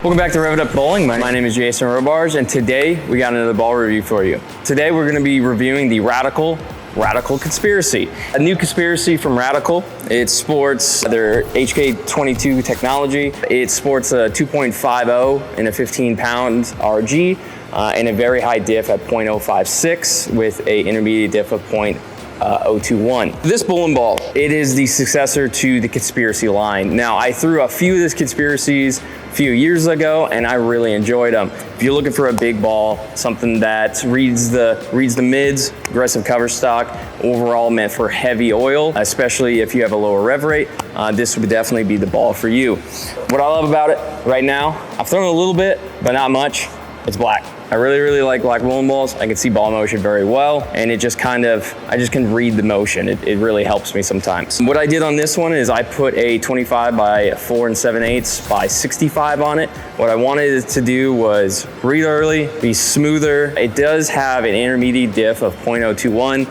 Welcome back to Rev It Up Bowling. My name is Jason Robarge, and today we got another ball review for you. Today we're going to be reviewing the Radical Conspiracy. A new conspiracy from Radical. It sports their HK22 technology. It sports a 2.50 in a 15-pound RG and a very high diff at 0.056 with a intermediate diff of 0.021. This bowling ball, it is the successor to the Conspiracy line. Now, I threw a few of these conspiracies a few years ago, and I really enjoyed them. If you're looking for a big ball, something that reads the mids, aggressive cover stock, overall meant for heavy oil, especially if you have a lower rev rate, this would definitely be the ball for you. What I love about it right now, I've thrown a little bit, but not much. It's black. I really like black bowling balls. I can see ball motion very well, and it just I just can read the motion. It really helps me sometimes. What I did on this one is I put a 25 by 4 7/8 by 65 on it. What I wanted it to do was read early, be smoother. It does have an intermediate diff of 0.021.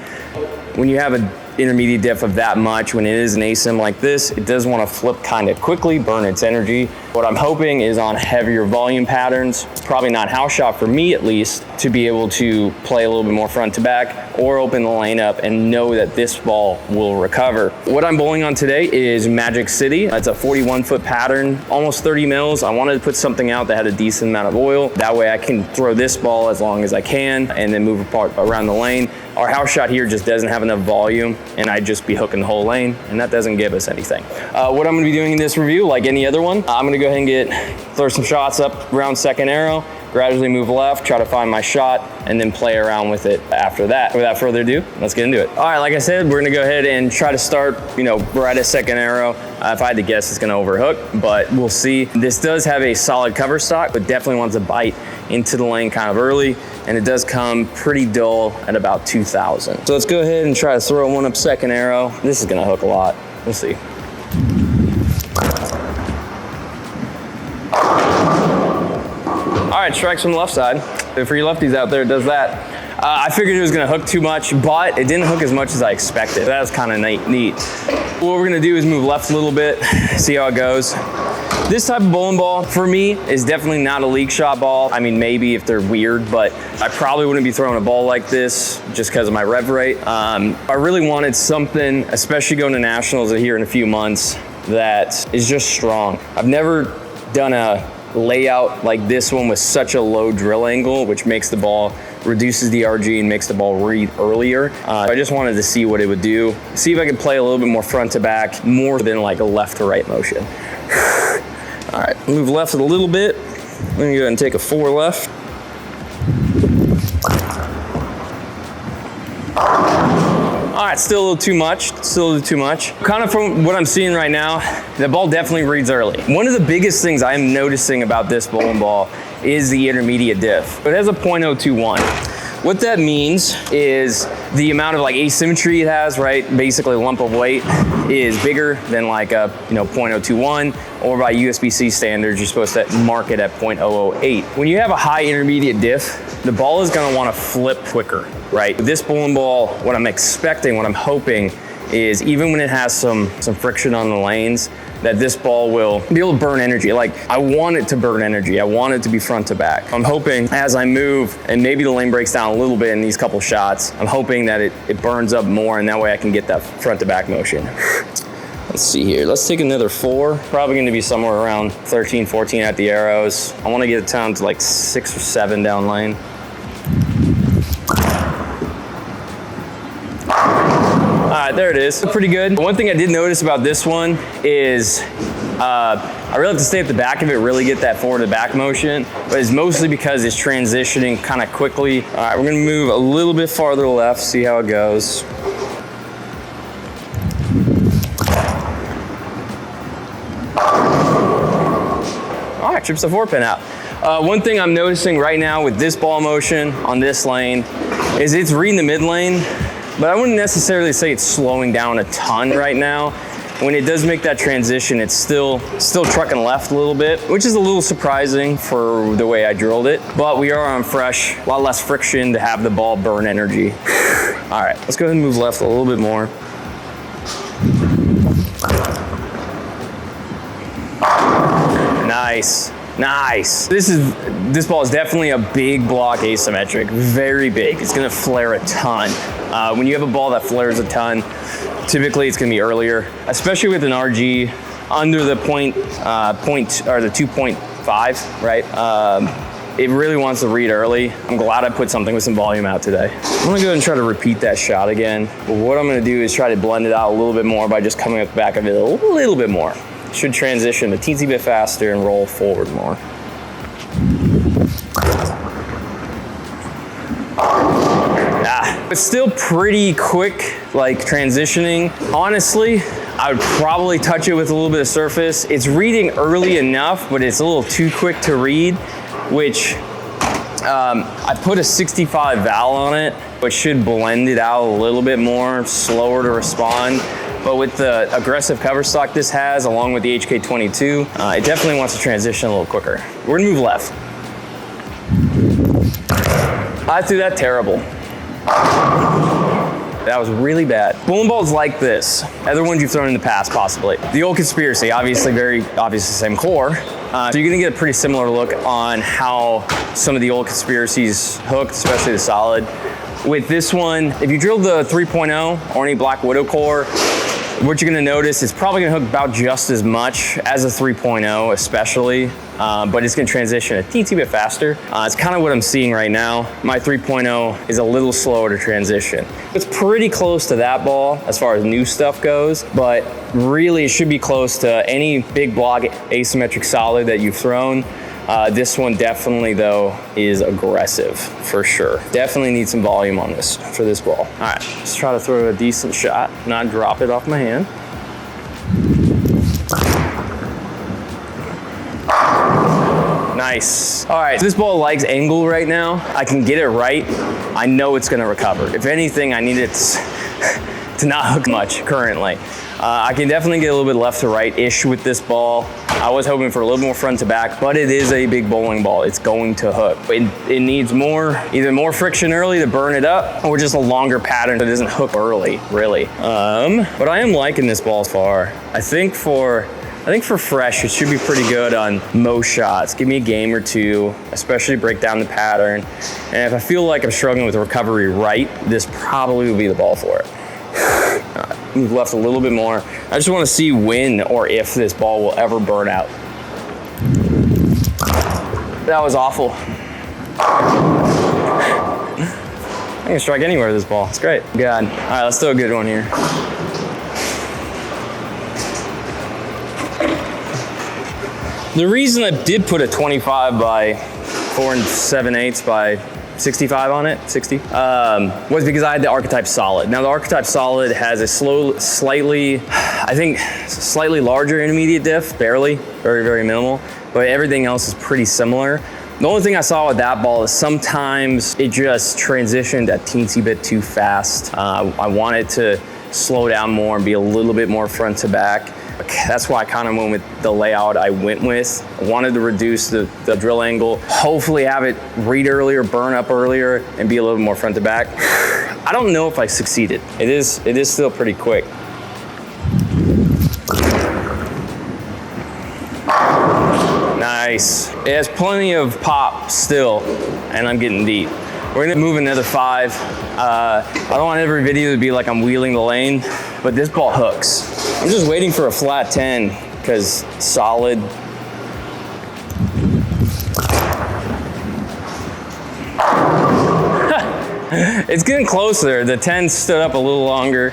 When you have an intermediate diff of that much, when it is an ASIM like this, it does want to flip kind of quickly, burn its energy. What I'm hoping is on heavier volume patterns, probably not house shot for me at least, to be able to play a little bit more front to back or open the lane up and know that this ball will recover. What I'm bowling on today is Magic City. It's a 41-foot pattern, almost 30 mils. I wanted to put something out that had a decent amount of oil. That way I can throw this ball as long as I can and then move apart around the lane. Our house shot here just doesn't have enough volume, and I'd just be hooking the whole lane, and that doesn't give us anything. What I'm gonna be doing in this review, like any other one, I'm gonna go ahead and throw some shots up around second arrow, gradually move left, try to find my shot, and then play around with it after that. Without further ado, let's get into it. All right, like I said, we're gonna go ahead and try to start, right at second arrow. If I had to guess, it's gonna overhook, but we'll see. This does have a solid cover stock, but definitely wants to bite into the lane kind of early, and it does come pretty dull at about 2,000. So let's go ahead and try to throw one up second arrow. This is gonna hook a lot. We'll see. All right, strikes from the left side. For you lefties out there, it does that. I figured it was gonna hook too much, but it didn't hook as much as I expected. That was kind of neat. What we're gonna do is move left a little bit, see how it goes. This type of bowling ball, for me, is definitely not a league shot ball. I mean, maybe if they're weird, but I probably wouldn't be throwing a ball like this just because of my rev rate. I really wanted something, especially going to nationals here in a few months, that is just strong. I've never done a layout like this one with such a low drill angle, which makes the ball, reduces the RG and makes the ball read earlier. I just wanted to see what it would do. See if I could play a little bit more front to back, more than like a left to right motion. All right, move left a little bit. I'm gonna go ahead and take a 4 left. All right, still a little too much, Kind of from what I'm seeing right now, the ball definitely reads early. One of the biggest things I'm noticing about this bowling ball is the intermediate diff. It has a 0.021. What that means is the amount of asymmetry it has, right? Basically a lump of weight is bigger than like a 0.021, or by USB-C standards, you're supposed to mark it at 0.008. When you have a high intermediate diff, the ball is gonna wanna flip quicker, right? This bowling ball, what I'm expecting, what I'm hoping is even when it has some friction on the lanes, that this ball will be able to burn energy. I want it to burn energy. I want it to be front to back. I'm hoping as I move, and maybe the lane breaks down a little bit in these couple shots, I'm hoping that it burns up more, and that way I can get that front to back motion. Let's see here, let's take another 4. Probably gonna be somewhere around 13, 14 at the arrows. I wanna get it down to like 6 or 7 down lane. All right, there it is. Pretty good. One thing I did notice about this one is I really have to stay at the back of it, really get that forward to back motion, but it's mostly because it's transitioning kind of quickly. All right, we're gonna move a little bit farther left, see how it goes. All right, trips the 4-pin out. One thing I'm noticing right now with this ball motion on this lane is it's reading the mid lane, but I wouldn't necessarily say it's slowing down a ton right now. When it does make that transition, it's still trucking left a little bit, which is a little surprising for the way I drilled it. But we are on fresh, a lot less friction to have the ball burn energy. All right, let's go ahead and move left a little bit more. Nice. Nice. This ball is definitely a big block asymmetric, very big. It's gonna flare a ton. When you have a ball that flares a ton, typically it's gonna be earlier, especially with an RG under the point or the 2.5, right? It really wants to read early. I'm glad I put something with some volume out today. I'm gonna go ahead and try to repeat that shot again. But what I'm gonna do is try to blend it out a little bit more by just coming up the back of it a little bit more. Should transition a teensy bit faster and roll forward more. It's still pretty quick, like transitioning. Honestly, I would probably touch it with a little bit of surface. It's reading early enough, but it's a little too quick to read, which I put a 65 val on it, which should blend it out a little bit more, slower to respond. But with the aggressive cover stock this has, along with the HK22, it definitely wants to transition a little quicker. We're gonna move left. I threw that terrible. That was really bad. Bowling balls like this, other ones you've thrown in the past, possibly. The old Conspiracy, obviously the same core. So you're gonna get a pretty similar look on how some of the old Conspiracies hooked, especially the solid. With this one, if you drill the 3.0 or any Black Widow core, what you're gonna notice is probably gonna hook about just as much as a 3.0 especially, but it's gonna transition a teensy bit faster. It's kind of what I'm seeing right now. My 3.0 is a little slower to transition. It's pretty close to that ball as far as new stuff goes, but really it should be close to any big block asymmetric solid that you've thrown. This one definitely though is aggressive for sure. Definitely need some volume on this for this ball. All right, let's try to throw a decent shot, not drop it off my hand. Nice. All right, so this ball likes angle right now. I can get it right. I know it's gonna recover. If anything, I need it to not hook much currently. I can definitely get a little bit left to right-ish with this ball. I was hoping for a little more front to back, but it is a big bowling ball. It's going to hook. It needs either more friction early to burn it up, or just a longer pattern that doesn't hook early, really. But I am liking this ball so far. I think for fresh, it should be pretty good on most shots. Give me a game or two, especially break down the pattern. And if I feel like I'm struggling with recovery right, this probably would be the ball for it. Move left a little bit more. I just want to see when or if this ball will ever burn out. That was awful. I can strike anywhere with this ball. It's great. Good. All right, let's do a good one here. The reason I did put a 25 by 4 7/8 by 65 on it, 60, was because I had the Archetype Solid. Now the Archetype Solid has a slightly larger intermediate diff, barely, very, very minimal, but everything else is pretty similar. The only thing I saw with that ball is sometimes it just transitioned a teensy bit too fast. I wanted to slow down more and be a little bit more front to back. That's why I kind of went with the layout I went with. I wanted to reduce the drill angle, hopefully have it read earlier, burn up earlier, and be a little more front to back. I don't know if I succeeded. It is still pretty quick. Nice. It has plenty of pop still, and I'm getting deep. We're gonna move another 5. I don't want every video to be like I'm wheeling the lane, but this ball hooks. I'm just waiting for a flat 10 because solid. It's getting closer. The 10 stood up a little longer.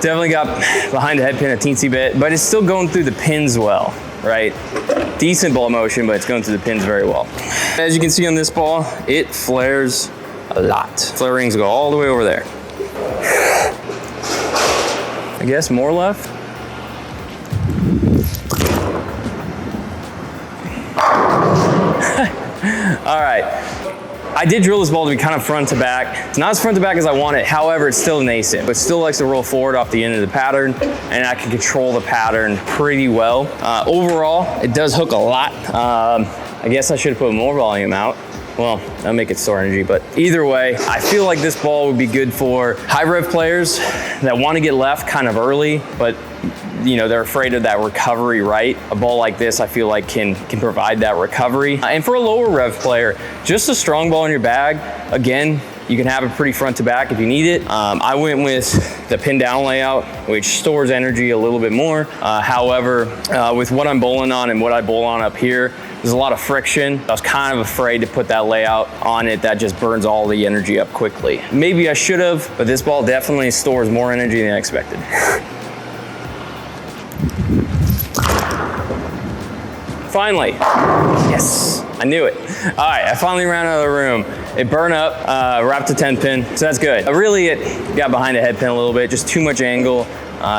Definitely got behind the head pin a teensy bit, but it's still going through the pins well, right? Decent ball motion, but it's going through the pins very well. As you can see on this ball, it flares a lot. Flare rings go all the way over there. I guess more left. All right. I did drill this ball to be kind of front to back. It's not as front to back as I want it. However, it's still nascent, but still likes to roll forward off the end of the pattern, and I can control the pattern pretty well. Overall, it does hook a lot. I guess I should have put more volume out. Well, that'll make it store energy, but either way, I feel like this ball would be good for high rev players that want to get left kind of early, but they're afraid of that recovery right. A ball like this, I feel like can provide that recovery. And for a lower rev player, just a strong ball in your bag, again, you can have it pretty front to back if you need it. I went with the pin down layout, which stores energy a little bit more. However, with what I'm bowling on and what I bowl on up here, there's a lot of friction. I was kind of afraid to put that layout on it that just burns all the energy up quickly. Maybe I should have, but this ball definitely stores more energy than I expected. Finally, yes, I knew it. All right, I finally ran out of the room. It burned up, wrapped a 10 pin, so that's good. Really, it got behind a head pin a little bit, just too much angle,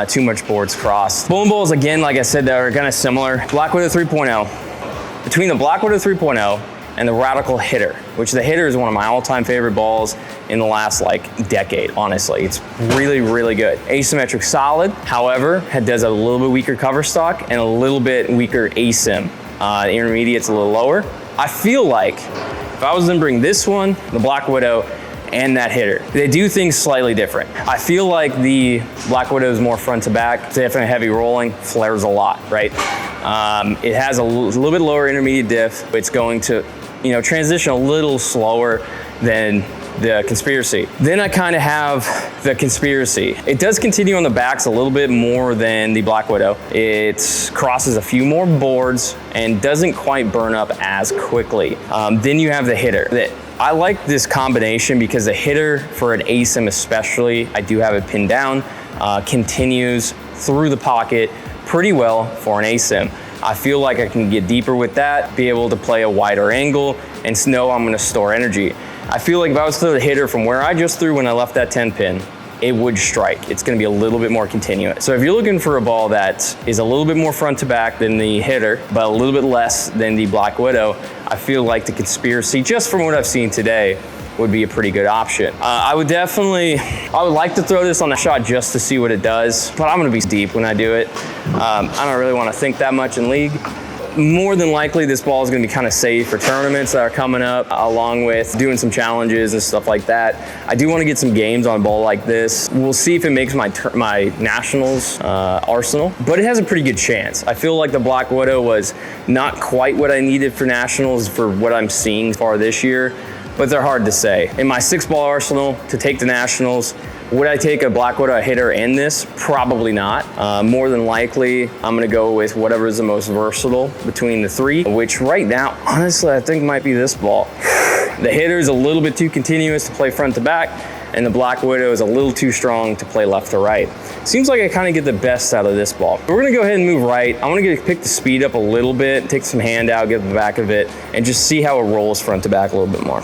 too much boards crossed. Bowling balls, again, like I said, that are kind of similar. Black Widow 3.0. Between the Black Widow 3.0 and the Radical Hitter, which the Hitter is one of my all-time favorite balls in the last decade, honestly. It's really, really good. Asymmetric solid, however, it does a little bit weaker cover stock and a little bit weaker asim. The intermediate's a little lower. I feel like if I was gonna bring this one, the Black Widow, and that Hitter, they do things slightly different. I feel like the Black Widow is more front to back, it's definitely heavy rolling, flares a lot, right? It has a little bit lower intermediate diff. It's going to, transition a little slower than the Conspiracy. Then I kind of have the Conspiracy. It does continue on the backs a little bit more than the Black Widow. It crosses a few more boards and doesn't quite burn up as quickly. Then you have the Hitter. I like this combination because the Hitter, for an asim especially, I do have it pinned down, continues through the pocket pretty well for an asim. I feel like I can get deeper with that, be able to play a wider angle, and know I'm gonna store energy. I feel like if I was to throw the Hitter from where I just threw when I left that 10 pin, it would strike. It's gonna be a little bit more continuous. So if you're looking for a ball that is a little bit more front to back than the Hitter, but a little bit less than the Black Widow, I feel like the Conspiracy, just from what I've seen today, would be a pretty good option. I would like to throw this on the shot just to see what it does, but I'm gonna be deep when I do it. I don't really wanna think that much in league. More than likely, this ball is gonna be kind of safe for tournaments that are coming up, along with doing some challenges and stuff like that. I do wanna get some games on a ball like this. We'll see if it makes my nationals arsenal, but it has a pretty good chance. I feel like the Black Widow was not quite what I needed for nationals for what I'm seeing far this year, but they're hard to say. In my 6-ball arsenal to take the nationals, would I take a Black Widow, a Hitter, and this? Probably not. More than likely, I'm gonna go with whatever is the most versatile between the three, which right now, honestly, I think might be this ball. The Hitter is a little bit too continuous to play front to back, and the Black Widow is a little too strong to play left to right. Seems like I kind of get the best out of this ball. We're gonna go ahead and move right. I wanna pick the speed up a little bit, take some hand out, get the back of it, and just see how it rolls front to back a little bit more.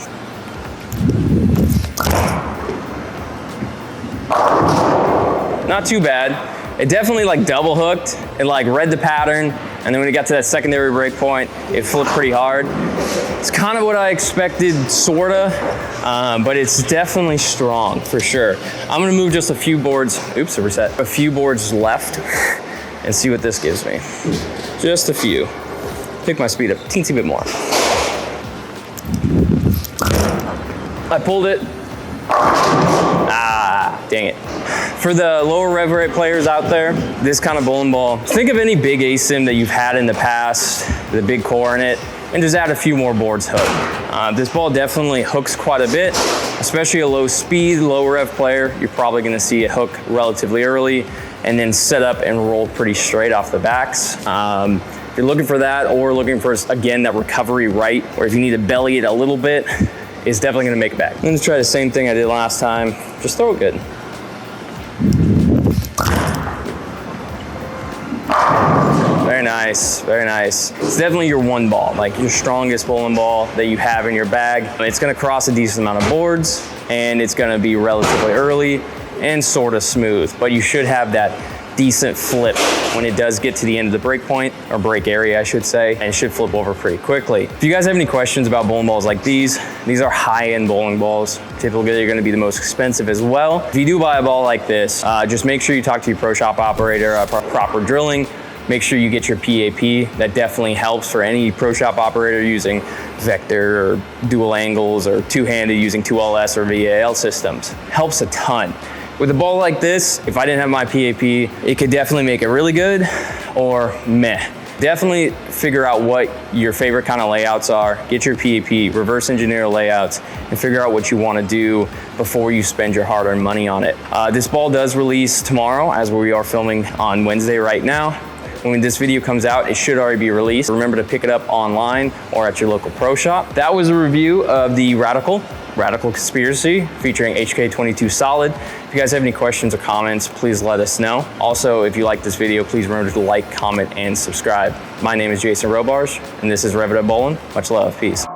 Not too bad. It definitely double hooked and read the pattern, and then when it got to that secondary break point, it flipped pretty hard. It's kind of what I expected, sorta, but it's definitely strong for sure. I'm gonna move just a few boards, oops, a reset, a few boards left and see what this gives me. Just a few. Pick my speed up a teensy bit more. I pulled it. Dang it. For the lower rev rate players out there, this kind of bowling ball, think of any big asim that you've had in the past, the big core in it, and just add a few more boards hooked. This ball definitely hooks quite a bit, especially a low speed, low rev player. You're probably gonna see it hook relatively early and then set up and roll pretty straight off the backs. If you're looking for that, or looking for, again, that recovery right, or if you need to belly it a little bit, it's definitely gonna make it back. I'm gonna try the same thing I did last time. Just throw it good. Very nice, very nice. It's definitely your one ball, your strongest bowling ball that you have in your bag. It's gonna cross a decent amount of boards, and it's gonna be relatively early and sort of smooth, but you should have that decent flip when it does get to the end of the break point, or break area I should say, and it should flip over pretty quickly. If you guys have any questions about bowling balls like these are high-end bowling balls. Typically they're gonna be the most expensive as well. If you do buy a ball like this, just make sure you talk to your pro shop operator, proper drilling. Make sure you get your PAP. That definitely helps for any pro shop operator using vector or dual angles or two-handed using 2LS or VAL systems. Helps a ton. With a ball like this, if I didn't have my PAP, it could definitely make it really good or meh. Definitely figure out what your favorite kind of layouts are. Get your PAP, reverse engineer layouts, and figure out what you want to do before you spend your hard-earned money on it. This ball does release tomorrow, as we are filming on Wednesday right now. When this video comes out, it should already be released. Remember to pick it up online or at your local pro shop. That was a review of the Radical Conspiracy featuring HK22 Solid. If you guys have any questions or comments, please let us know. Also, if you like this video, please remember to like, comment, and subscribe. My name is Jason Robarge, and this is Rev It Up Bowling. Much love, peace.